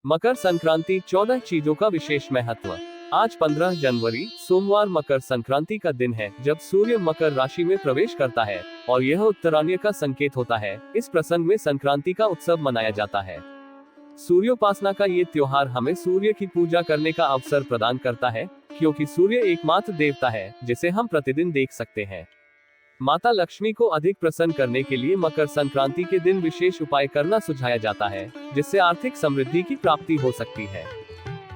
मकर संक्रांति 14 चीजों का विशेष महत्व। आज 15 जनवरी सोमवार मकर संक्रांति का दिन है, जब सूर्य मकर राशि में प्रवेश करता है और यह उत्तरायण का संकेत होता है। इस प्रसंग में संक्रांति का उत्सव मनाया जाता है। सूर्योपासना का ये त्योहार हमें सूर्य की पूजा करने का अवसर प्रदान करता है, क्योंकि सूर्य एकमात्र देवता है जिसे हम प्रतिदिन देख सकते हैं। माता लक्ष्मी को अधिक प्रसन्न करने के लिए मकर संक्रांति के दिन विशेष उपाय करना सुझाया जाता है, जिससे आर्थिक समृद्धि की प्राप्ति हो सकती है।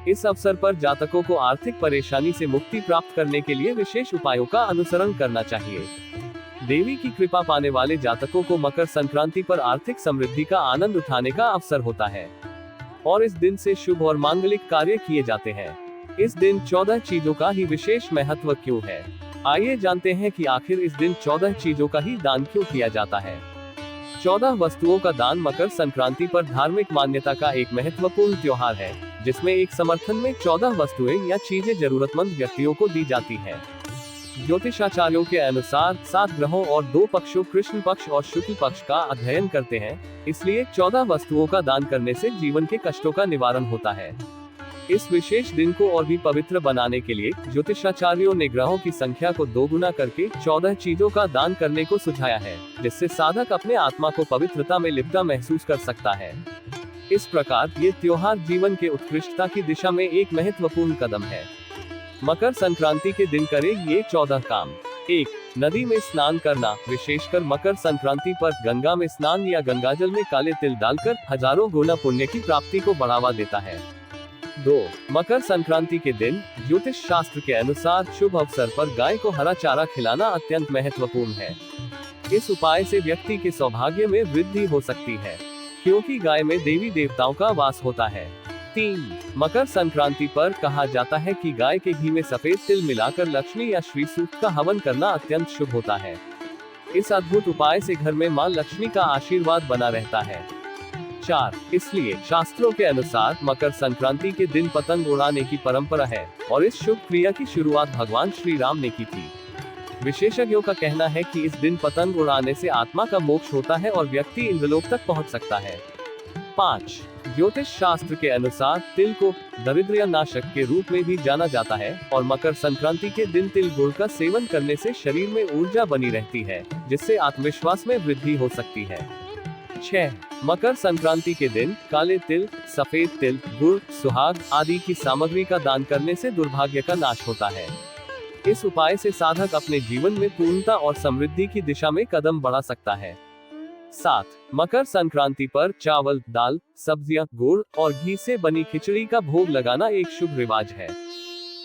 इस अवसर पर जातकों को आर्थिक परेशानी से मुक्ति प्राप्त करने के लिए विशेष उपायों का अनुसरण करना चाहिए। देवी की कृपा पाने वाले जातकों को मकर संक्रांति पर आर्थिक समृद्धि का आनंद उठाने का अवसर होता है और इस दिन से शुभ और मांगलिक कार्य किए जाते हैं। इस दिन 14 चीजों का ही विशेष महत्व क्यों है, आइए जानते हैं कि आखिर इस दिन 14 चीजों का ही दान क्यों किया जाता है। 14 वस्तुओं का दान मकर संक्रांति पर धार्मिक मान्यता का एक महत्वपूर्ण त्योहार है, जिसमें एक समर्थन में 14 वस्तुएं या चीजें जरूरतमंद व्यक्तियों को दी जाती है। ज्योतिषाचार्यों के अनुसार 7 ग्रहों और 2 पक्षों कृष्ण पक्ष और शुक्ल पक्ष का अध्ययन करते हैं, इसलिए 14 वस्तुओं का दान करने से जीवन के कष्टों का निवारण होता है। इस विशेष दिन को और भी पवित्र बनाने के लिए ज्योतिषाचार्यों ने ग्रहों की संख्या को 2 गुना करके 14 चीजों का दान करने को सुझाया है, जिससे साधक अपने आत्मा को पवित्रता में लिपटा महसूस कर सकता है। इस प्रकार ये त्योहार जीवन के उत्कृष्टता की दिशा में एक महत्वपूर्ण कदम है। मकर संक्रांति के दिन करें ये 14 काम। 1. नदी में स्नान करना, विशेषकर मकर संक्रांति पर गंगा में स्नान या गंगाजल में काले तिल डालकर हजारों गुना पुण्य की प्राप्ति को बढ़ावा देता है। 2. मकर संक्रांति के दिन ज्योतिष शास्त्र के अनुसार शुभ अवसर पर गाय को हरा चारा खिलाना अत्यंत महत्वपूर्ण है। इस उपाय से व्यक्ति के सौभाग्य में वृद्धि हो सकती है, क्योंकि गाय में देवी देवताओं का वास होता है। 3. मकर संक्रांति पर कहा जाता है कि गाय के घी में सफेद तिल मिलाकर लक्ष्मी या श्री सूक्त का हवन करना अत्यंत शुभ होता है। इस अद्भुत उपाय से घर में मां लक्ष्मी का आशीर्वाद बना रहता है। 4. इसलिए शास्त्रों के अनुसार मकर संक्रांति के दिन पतंग उड़ाने की परंपरा है और इस शुभ क्रिया की शुरुआत भगवान श्री राम ने की थी। विशेषज्ञों का कहना है कि इस दिन पतंग उड़ाने से आत्मा का मोक्ष होता है और व्यक्ति इंद्रलोक तक पहुंच सकता है। 5. ज्योतिष शास्त्र के अनुसार तिल को दरिद्र नाशक के रूप में भी जाना जाता है और मकर संक्रांति के दिन तिल गुड़ का सेवन करने से शरीर में ऊर्जा बनी रहती है, जिससे आत्मविश्वास में वृद्धि हो सकती है। 6. मकर संक्रांति के दिन काले तिल, सफेद तिल, गुड़, सुहाग आदि की सामग्री का दान करने से दुर्भाग्य का नाश होता है। इस उपाय से साधक अपने जीवन में पूर्णता और समृद्धि की दिशा में कदम बढ़ा सकता है। 7. मकर संक्रांति पर चावल, दाल, सब्जियां, गुड़ और घी से बनी खिचड़ी का भोग लगाना एक शुभ रिवाज है।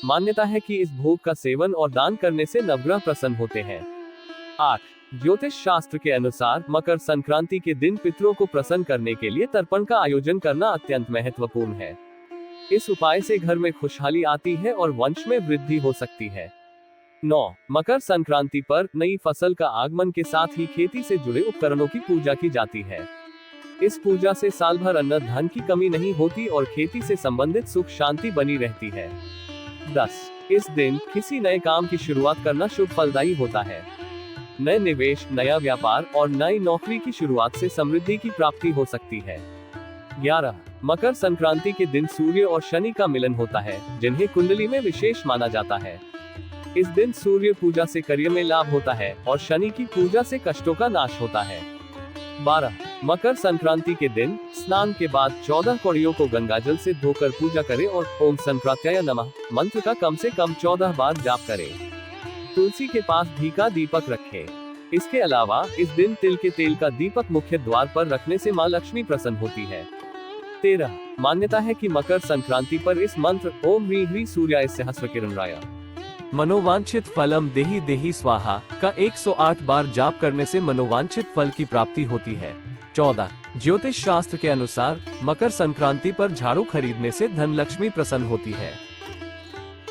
मान्यता है कि इस भोग का सेवन और दान करने से नवग्रह प्रसन्न होते हैं। 8. ज्योतिष शास्त्र के अनुसार मकर संक्रांति के दिन पितरों को प्रसन्न करने के लिए तर्पण का आयोजन करना अत्यंत महत्वपूर्ण है। इस उपाय से घर में खुशहाली आती है और वंश में वृद्धि हो सकती है। 9. मकर संक्रांति पर नई फसल का आगमन के साथ ही खेती से जुड़े उपकरणों की पूजा की जाती है। इस पूजा से साल भर अन्न धन की कमी नहीं होती और खेती से संबंधित सुख शांति बनी रहती है। 10. इस दिन किसी नए काम की शुरुआत करना शुभ फलदायी होता है। नए निवेश, नया व्यापार और नई नौकरी की शुरुआत से समृद्धि की प्राप्ति हो सकती है। 11. मकर संक्रांति के दिन सूर्य और शनि का मिलन होता है, जिन्हें कुंडली में विशेष माना जाता है। इस दिन सूर्य पूजा से कार्य में लाभ होता है और शनि की पूजा से कष्टों का नाश होता है। 12. मकर संक्रांति के दिन स्नान के बाद 14 कौड़ियों को गंगाजल से धोकर पूजा करें और ओम संक्रांत्याय नमः मंत्र का कम से कम 14 बार जाप करें। तुलसी के पास घी का दीपक रखें। इसके अलावा इस दिन तिल के तेल का दीपक मुख्य द्वार पर रखने से मां लक्ष्मी प्रसन्न होती है। 13. मान्यता है कि मकर संक्रांति पर इस मंत्र ओम ह्रीं ह्रीं सूर्याय सहस्रकिरणाय मनोवांछित फलम देहि देहि स्वाहा का 108 बार जाप करने से मनोवांछित फल की प्राप्ति होती है। 14. ज्योतिष शास्त्र के अनुसार मकर संक्रांति पर झाड़ू खरीदने से धन लक्ष्मी प्रसन्न होती है।